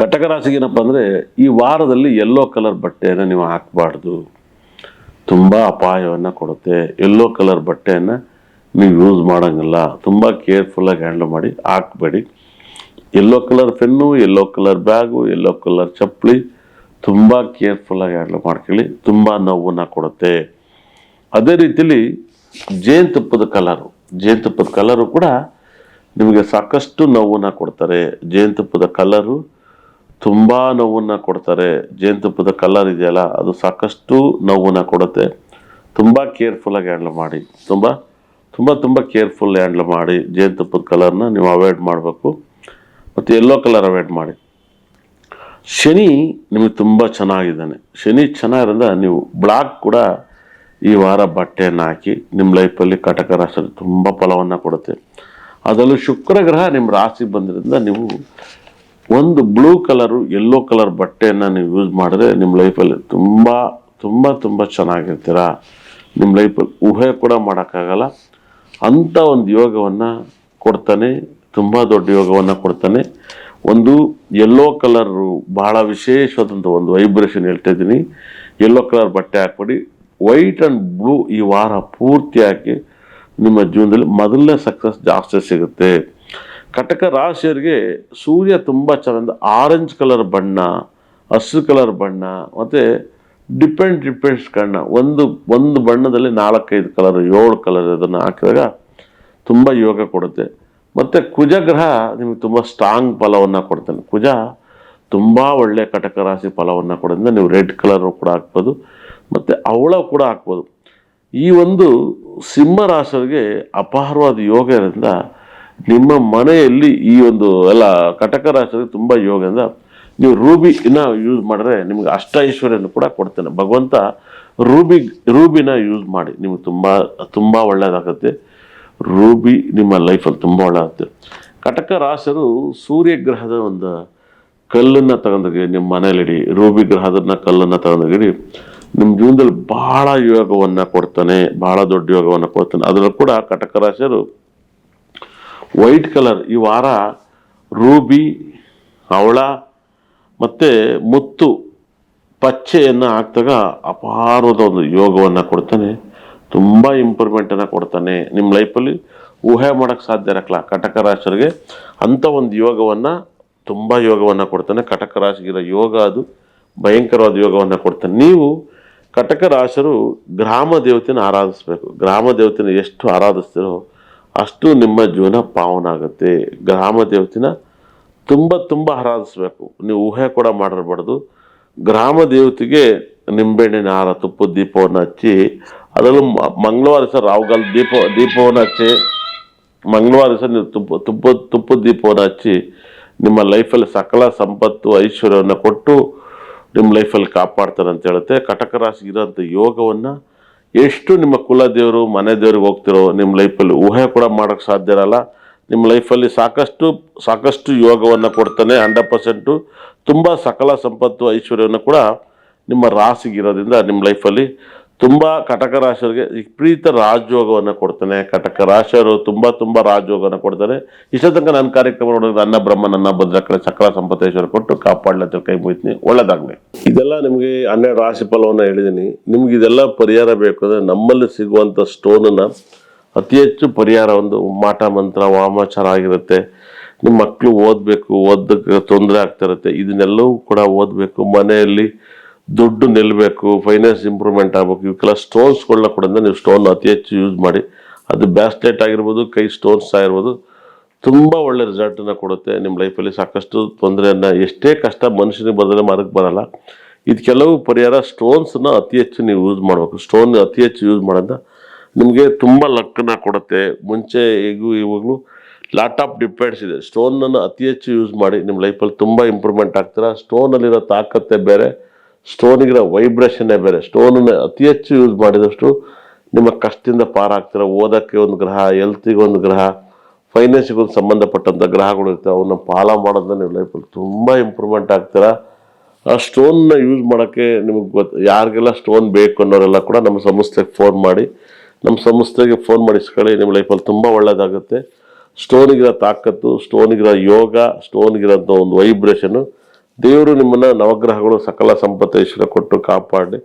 ಕಟಕ ರಾಶಿಗೆ ಏನಪ್ಪ ಅಂದರೆ ಈ ವಾರದಲ್ಲಿ ಯೆಲ್ಲೋ ಕಲರ್ ಬಟ್ಟೆಯನ್ನು ನೀವು ಹಾಕಬಾರ್ದು. ತುಂಬ ಅಪಾಯವನ್ನು ಕೊಡುತ್ತೆ. ಯೆಲ್ಲೋ ಕಲರ್ ಬಟ್ಟೆಯನ್ನು ನೀವು ಯೂಸ್ ಮಾಡೋಂಗಿಲ್ಲ. ತುಂಬ ಕೇರ್ಫುಲ್ಲಾಗಿ ಹ್ಯಾಂಡಲ್ ಮಾಡಿ, ಹಾಕಬೇಡಿ. Yellow colour pen, yellow colour bag, yellow colour ಚಪ್ಪಲಿ ತುಂಬ ಕೇರ್ಫುಲ್ಲಾಗಿ ಹ್ಯಾಂಡಲ್ ಮಾಡ್ಕೊಳ್ಳಿ. ತುಂಬ ನೋವನ್ನು ಕೊಡುತ್ತೆ. ಅದೇ ರೀತಿಲಿ ಜೇನುತುಪ್ಪದ ಕಲರು ಕೂಡ ನಿಮಗೆ ಸಾಕಷ್ಟು ನೋವನ್ನು ಕೊಡ್ತಾರೆ. ಜೇನುತುಪ್ಪದ ಕಲರು ತುಂಬ ನೋವನ್ನು ಕೊಡ್ತಾರೆ. ಜೇನುತುಪ್ಪದ ಕಲರ್ ಇದೆಯಲ್ಲ, ಅದು ಸಾಕಷ್ಟು ನೋವನ್ನು ಕೊಡುತ್ತೆ. ತುಂಬ ಕೇರ್ಫುಲ್ಲಾಗಿ ಹ್ಯಾಂಡಲ್ ಮಾಡಿ. ತುಂಬ ಕೇರ್ಫುಲ್ ಹ್ಯಾಂಡಲ್ ಮಾಡಿ. ಜೇನುತುಪ್ಪದ ಕಲರ್ನ ನೀವು ಅವಾಯ್ಡ್ ಮಾಡಬೇಕು. ಮತ್ತು ಯೆಲ್ಲೋ ಕಲರ್ ಅವಾಯ್ಡ್ ಮಾಡಿ. ಶನಿ ನಿಮಗೆ ತುಂಬ ಚೆನ್ನಾಗಿದ್ದಾನೆ. ಶನಿ ಚೆನ್ನಾಗಿರೋದ್ರಿಂದ ನೀವು ಬ್ಲಾಕ್ ಕೂಡ ಈ ವಾರ ಬಟ್ಟೆಯನ್ನು ಹಾಕಿ ನಿಮ್ಮ ಲೈಫಲ್ಲಿ ಕಟಕ ರಾಶಿಯಲ್ಲಿ ತುಂಬ ಫಲವನ್ನು ಕೊಡುತ್ತೆ. ಅದರಲ್ಲೂ ಶುಕ್ರ ಗ್ರಹ ನಿಮ್ಮ ರಾಶಿ ಬಂದಿರೋದ್ರಿಂದ ನೀವು ಒಂದು ಬ್ಲೂ ಕಲರು, ಯೆಲ್ಲೋ ಕಲರ್ ಬಟ್ಟೆಯನ್ನು ನೀವು ಯೂಸ್ ಮಾಡಿದ್ರೆ ನಿಮ್ಮ ಲೈಫಲ್ಲಿ ತುಂಬ ಚೆನ್ನಾಗಿರ್ತೀರ. ನಿಮ್ಮ ಲೈಫಲ್ಲಿ ಊಹೆ ಕೂಡ ಮಾಡೋಕ್ಕಾಗಲ್ಲ ಅಂಥ ಒಂದು ಯೋಗವನ್ನು ಕೊಡ್ತಾನೆ. ತುಂಬ ದೊಡ್ಡ ಯೋಗವನ್ನು ಕೊಡ್ತಾನೆ. ಒಂದು ಯೆಲ್ಲೋ ಕಲರು ಬಹಳ ವಿಶೇಷವಾದಂಥ ಒಂದು ವೈಬ್ರೇಷನ್ ಹೇಳ್ತಾ ಇದ್ದೀನಿ. ಯೆಲ್ಲೋ ಕಲರ್ ಬಟ್ಟೆ ಹಾಕ್ಬಿಡಿ. ವೈಟ್ ಆ್ಯಂಡ್ ಬ್ಲೂ ಈ ವಾರ ಪೂರ್ತಿ ಹಾಕಿ ನಿಮ್ಮ ಜೀವನದಲ್ಲಿ ಮೊದಲನೇ ಸಕ್ಸಸ್ ಜಾಸ್ತಿ ಸಿಗುತ್ತೆ. ಕಟಕ ರಾಶಿಯವರಿಗೆ ಸೂರ್ಯ ತುಂಬ ಚೆನ್ನಾಗಿ ಆರೆಂಜ್ ಕಲರ್ ಬಣ್ಣ, ಹಸಿರು ಕಲರ್ ಬಣ್ಣ ಮತ್ತು ಡಿಪೆಂಡ್ಸ್ ಬಣ್ಣ, ಒಂದು ಬಣ್ಣದಲ್ಲಿ 4-5 ಕಲರ್ 7 ಕಲರ್ ಅದನ್ನು ಹಾಕಿದಾಗ ತುಂಬ ಯೋಗ ಕೊಡುತ್ತೆ. ಮತ್ತು ಕುಜಗ್ರಹ ನಿಮಗೆ ತುಂಬ ಸ್ಟ್ರಾಂಗ್ ಫಲವನ್ನು ಕೊಡ್ತಾನೆ. ಕುಜ ತುಂಬ ಒಳ್ಳೆಯ ಕಟಕ ರಾಶಿ ಫಲವನ್ನು ಕೊಡೋದ್ರಿಂದ ನೀವು ರೆಡ್ ಕಲರು ಕೂಡ ಹಾಕ್ಬೋದು ಮತ್ತು ಅವಳ ಕೂಡ ಹಾಕ್ಬೋದು. ಈ ಒಂದು ಸಿಂಹ ರಾಶಿಯವರಿಗೆ ಅಪಾರವಾದ ಯೋಗ ಇರೋದ್ರಿಂದ ನಿಮ್ಮ ಮನೆಯಲ್ಲಿ ಈ ಒಂದು ಎಲ್ಲ ಕಟಕ ರಾಶಿಯವರಿಗೆ ತುಂಬ ಯೋಗದಿಂದ ನೀವು ರೂಬಿನ ಯೂಸ್ ಮಾಡಿದ್ರೆ ನಿಮಗೆ ಅಷ್ಟ ಐಶ್ವರ್ಯನ ಕೂಡ ಕೊಡ್ತಾನೆ ಭಗವಂತ. ರೂಬಿನ ಯೂಸ್ ಮಾಡಿ, ನಿಮಗೆ ತುಂಬ ಒಳ್ಳೆಯದಾಗುತ್ತೆ. ರೂಬಿ ನಿಮ್ಮ ಲೈಫಲ್ಲಿ ತುಂಬ ಒಳ್ಳೆಯದಾಗುತ್ತೆ. ಕಟಕ ರಾಶಿಯರು ಸೂರ್ಯಗ್ರಹದ ಒಂದು ಕಲ್ಲನ್ನು ತಗೊಂಡೋಗಿ ನಿಮ್ಮ ಮನೇಲಿಡಿ, ರೂಬಿ ಗ್ರಹದನ್ನ ಕಲ್ಲನ್ನು ತಗೊಂಡೋಗಿಡಿ. ನಿಮ್ಮ ಜೀವನದಲ್ಲಿ ಬಹಳ ಯೋಗವನ್ನು ಕೊಡ್ತಾನೆ, ಬಹಳ ದೊಡ್ಡ ಯೋಗವನ್ನು ಕೊಡ್ತಾನೆ. ಅದರಲ್ಲೂ ಕೂಡ ಕಟಕ ರಾಶಿಯರು ವೈಟ್ ಕಲರ್ ಈ ವಾರ ರೂಬಿ, ಅವಳ ಮತ್ತು ಮುತ್ತು ಪಚ್ಚೆಯನ್ನು ಹಾಕಿದಾಗ ಅಪಾರವಾದ ಒಂದು ಯೋಗವನ್ನು ಕೊಡ್ತಾನೆ. ತುಂಬ ಇಂಪ್ರೂವ್ಮೆಂಟನ್ನು ಕೊಡ್ತಾನೆ. ನಿಮ್ಮ ಲೈಫಲ್ಲಿ ಊಹೆ ಮಾಡೋಕ್ಕೆ ಸಾಧ್ಯ ಇರಲ್ಲ ಕಟಕ ರಾಶಿಯವರಿಗೆ ಅಂಥ ಒಂದು ಯೋಗವನ್ನು, ತುಂಬ ಯೋಗವನ್ನು ಕೊಡ್ತಾನೆ. ಕಟಕ ರಾಶಿಗಿರೋ ಯೋಗ ಅದು ಭಯಂಕರವಾದ ಯೋಗವನ್ನು ಕೊಡ್ತಾನೆ. ನೀವು ಕಟಕ ರಾಶಿಯರು ಗ್ರಾಮ ದೇವತೆನ ಆರಾಧಿಸಬೇಕು. ಗ್ರಾಮ ದೇವತೆನ ಎಷ್ಟು ಆರಾಧಿಸ್ತೀರೋ ಅಷ್ಟು ನಿಮ್ಮ ಜೀವನ ಪಾವನ ಆಗುತ್ತೆ. ಗ್ರಾಮ ದೇವತೆನ ತುಂಬ ಆರಾಧಿಸ್ಬೇಕು. ನೀವು ಊಹೆ ಕೂಡ ಮಾಡಿರಬಾರ್ದು. ಗ್ರಾಮ ದೇವತೆಗೆ ನಿಂಬೆಹಣ್ಣಿನ ಹಾರ, ತುಪ್ಪದ ದೀಪವನ್ನು ಹಚ್ಚಿ, ಅದರಲ್ಲೂ ಮಂಗಳವಾರ ದಿವಸ ರಾಹುಗಾಲ ದೀಪವನ್ನು ಹಚ್ಚಿ, ಮಂಗಳವಾರ ದಿವಸ ನೀವು ತುಪ್ಪದ ದೀಪವನ್ನು ಹಚ್ಚಿ ನಿಮ್ಮ ಲೈಫಲ್ಲಿ ಸಕಲ ಸಂಪತ್ತು ಐಶ್ವರ್ಯವನ್ನು ಕೊಟ್ಟು ನಿಮ್ಮ ಲೈಫಲ್ಲಿ ಕಾಪಾಡ್ತಾರೆ ಅಂತ ಹೇಳುತ್ತೆ. ಕಟಕ ರಾಶಿ ಇರೋಂಥ ಯೋಗವನ್ನು ಎಷ್ಟು ನಿಮ್ಮ ಕುಲದೇವರು ಮನೆ ದೇವ್ರಿಗೆ ಹೋಗ್ತಿರೋ ನಿಮ್ಮ ಲೈಫಲ್ಲಿ ಊಹೆ ಕೂಡ ಮಾಡೋಕ್ಕೆ ಸಾಧ್ಯ ಇರಲ್ಲ. ನಿಮ್ಮ ಲೈಫಲ್ಲಿ ಸಾಕಷ್ಟು ಯೋಗವನ್ನು ಕೊಡ್ತಾನೆ. 100% ತುಂಬ ಸಕಲ ಸಂಪತ್ತು ಐಶ್ವರ್ಯವನ್ನು ಕೂಡ ನಿಮ್ಮ ರಾಶಿಗಿರೋದ್ರಿಂದ ನಿಮ್ಮ ಲೈಫಲ್ಲಿ ತುಂಬ ಕಟಕ ರಾಶಿಯವರಿಗೆ ವಿಪರೀತ ರಾಜಯೋಗವನ್ನು ಕೊಡ್ತಾನೆ. ಕಟಕ ರಾಶಿಯವರು ತುಂಬ ರಾಜಯೋಗವನ್ನು ಕೊಡ್ತಾನೆ. ಇಷ್ಟ ತನಕ ನನ್ನ ಕಾರ್ಯಕ್ರಮ ನೋಡಿದ್ರೆ ಅನ್ನ ಬ್ರಹ್ಮ ನನ್ನ ಭದ್ರಕಳೆ ಸಕಲ ಸಂಪತ್ತೇಶ್ವರ ಕೊಟ್ಟು ಕಾಪಾಡ್ಲತ್ತ ಕೈ ಮುಗಿತೀನಿ. ಒಳ್ಳೆದಾಗಲಿ. ಇದೆಲ್ಲ ನಿಮಗೆ 12 ರಾಶಿ ಫಲವನ್ನು ಹೇಳಿದ್ದೀನಿ. ನಿಮ್ಗೆ ಇದೆಲ್ಲ ಪರಿಹಾರ ಬೇಕು ಅಂದರೆ ನಮ್ಮಲ್ಲಿ ಸಿಗುವಂಥ ಸ್ಟೋನನ್ನು ಅತಿ ಹೆಚ್ಚು ಪರಿಹಾರ ಒಂದು ಮಾಟ ಮಂತ್ರ ವಾಮಾಚಾರ ಆಗಿರುತ್ತೆ. ನಿಮ್ಮ ಮಕ್ಕಳು ಓದಕ್ಕೆ ತೊಂದರೆ ಆಗ್ತಿರುತ್ತೆ. ಇದನ್ನೆಲ್ಲವೂ ಕೂಡ ಓದಬೇಕು. ಮನೆಯಲ್ಲಿ ದುಡ್ಡು ನಿಲ್ಲಬೇಕು, ಫೈನಾನ್ಸ್ ಇಂಪ್ರೂವ್ಮೆಂಟ್ ಆಗಬೇಕು. ಇವಕ್ಕೆಲ್ಲ ಸ್ಟೋನ್ಸ್ಗಳನ್ನ ಕೊಡೋದ್ರಿಂದ ನೀವು ಸ್ಟೋನ್ ಅತಿ ಹೆಚ್ಚು ಯೂಸ್ ಮಾಡಿ. ಅದು ಬ್ಯಾಸ್ಲೆಟ್ ಆಗಿರ್ಬೋದು, ಕೈ ಸ್ಟೋನ್ಸ್ ಆಗಿರ್ಬೋದು, ತುಂಬ ಒಳ್ಳೆ ರಿಸಲ್ಟನ್ನು ಕೊಡುತ್ತೆ. ನಿಮ್ಮ ಲೈಫಲ್ಲಿ ಸಾಕಷ್ಟು ತೊಂದರೆಯನ್ನು, ಎಷ್ಟೇ ಕಷ್ಟ ಮನುಷ್ಯನಿಗೆ ಬರೆದ್ರೆ ಮರಕ್ಕೆ ಬರಲ್ಲ. ಇದು ಕೆಲವು ಪರಿಹಾರ ಸ್ಟೋನ್ಸನ್ನ ಅತಿ ಹೆಚ್ಚು ನೀವು ಯೂಸ್ ಮಾಡಬೇಕು. ಸ್ಟೋನ್ ಅತಿ ಹೆಚ್ಚು ಯೂಸ್ ಮಾಡೋದ್ರಿಂದ ನಿಮಗೆ ತುಂಬ ಲಕ್ಕನ್ನು ಕೊಡುತ್ತೆ. ಮುಂಚೆ ಇವಾಗಲೂ ಲಾಟ್ ಆಫ್ ಡಿಪೆಂಡ್ಸ್ ಇದೆ. ಸ್ಟೋನನ್ನು ಅತಿ ಹೆಚ್ಚು ಯೂಸ್ ಮಾಡಿ ನಿಮ್ಮ ಲೈಫಲ್ಲಿ ತುಂಬ ಇಂಪ್ರೂವ್ಮೆಂಟ್ ಆಗ್ತೀರಾ. ಸ್ಟೋನಲ್ಲಿರೋ ತಾಕತ್ತೇ ಬೇರೆ, ಸ್ಟೋನಿಗಿರೋ ವೈಬ್ರೇಷನ್ನೇ ಬೇರೆ. ಸ್ಟೋನನ್ನು ಅತಿ ಹೆಚ್ಚು ಯೂಸ್ ಮಾಡಿದಷ್ಟು ನಿಮ್ಮ ಕಷ್ಟದಿಂದ ಪಾರಾಗ್ತೀರ. ಓದೋಕ್ಕೆ ಒಂದು ಗ್ರಹ, ಹೆಲ್ತಿಗೆ ಒಂದು ಗ್ರಹ, ಫೈನಾನ್ಸಿಗೆ ಒಂದು ಸಂಬಂಧಪಟ್ಟಂಥ ಗ್ರಹಗಳು ಇರ್ತವೆ. ಅವನ್ನ ಫಾಲೋ ಮಾಡೋದ್ರಿಂದ ನಿಮ್ಮ ಲೈಫಲ್ಲಿ ತುಂಬ ಇಂಪ್ರೂವ್ಮೆಂಟ್ ಆಗ್ತೀರಾ. ಆ ಸ್ಟೋನ್ನ ಯೂಸ್ ಮಾಡೋಕ್ಕೆ ನಿಮಗೆ ಯಾರಿಗೆಲ್ಲ ಸ್ಟೋನ್ ಬೇಕು ಅನ್ನೋರೆಲ್ಲ ಕೂಡ ನಮ್ಮ ಸಂಸ್ಥೆಗೆ ಫೋನ್ ಮಾಡಿ ಇಸ್ಕೊಳ್ಳಿ. ನಿಮ್ಮ ಲೈಫಲ್ಲಿ ತುಂಬ ಒಳ್ಳೆಯದಾಗುತ್ತೆ. ಸ್ಟೋನಿಗಿರೋ ತಾಕತ್ತು, ಸ್ಟೋನಿಗಿರೋ ಯೋಗ, ಸ್ಟೋನಿಗಿರೋಂಥ ಒಂದು ವೈಬ್ರೇಷನ್ನು ದೇವರು ನಿಮ್ಮನ್ನ ನವಗ್ರಹಗಳು ಸಕಲ ಸಂಪತ್ತೈಶ್ವರ್ಯ ಕೊಟ್ಟು ಕಾಪಾಡಿ.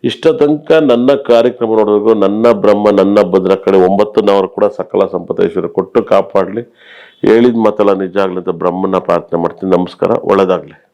ಇಷ್ಟ ತನಕ ನನ್ನ ಕಾರ್ಯಕ್ರಮ ನೋಡೋದು ನನ್ನ ಬ್ರಹ್ಮ ನನ್ನ ಭದ್ರ ಕಡೆ 9 ಕೂಡ ಸಕಲ ಸಂಪತ್ತೈಶ್ವರ್ಯ ಕೊಟ್ಟು ಕಾಪಾಡಲಿ. ಹೇಳಿದ ಮಾತೆಲ್ಲ ನಿಜ ಆಗ್ಲಿ ಅಂತ ಬ್ರಹ್ಮನ ಪ್ರಾರ್ಥನೆ ಮಾಡ್ತೀನಿ. ನಮಸ್ಕಾರ, ಒಳ್ಳೆದಾಗ್ಲಿ.